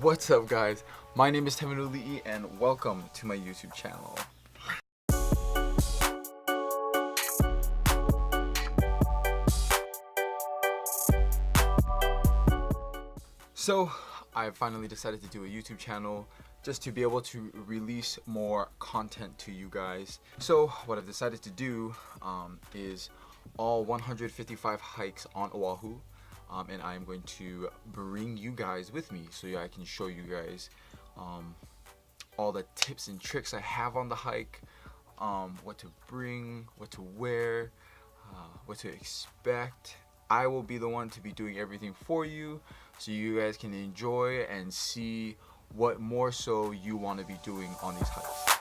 What's up, guys? My name is Tevin and welcome to my YouTube channel. So I finally decided to do a YouTube channel just to be able to release more content to you guys. So what I've decided to do is all 155 hikes on Oahu. And I'm going to bring you guys with me so I can show you guys all the tips and tricks I have on the hike, what to bring, what to wear, what to expect. I will be the one to be doing everything for you so you guys can enjoy and see what more so you want to be doing on these hikes.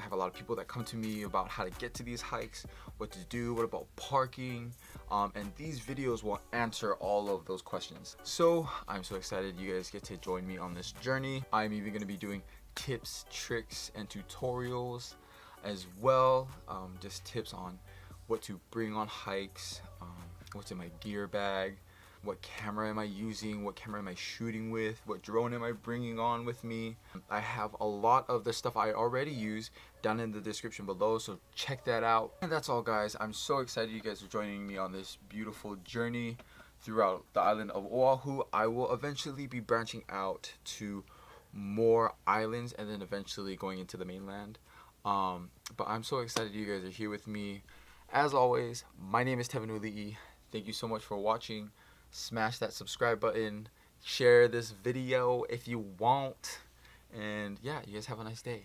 A lot of people that come to me about how to get to these hikes, what to do, what about parking, and these videos will answer all of those questions. So I'm so excited you guys get to join me on this journey. I'm even going to be doing tips, tricks, and tutorials as well, just tips on what to bring on hikes, what's in my gear bag, what camera am I using, what camera am I shooting with, what drone am I bringing on with me. I have a lot of the stuff I already use down in the description below, so check that out. And that's all, guys. I'm so excited you guys are joining me on this beautiful journey throughout the island of Oahu. I will eventually be branching out to more islands and then eventually going into the mainland. But I'm so excited you guys are here with me. As always, my name is Tevin Uli'i. Thank you so much for watching. Smash that subscribe button, share this video if you want, and yeah, you guys have a nice day.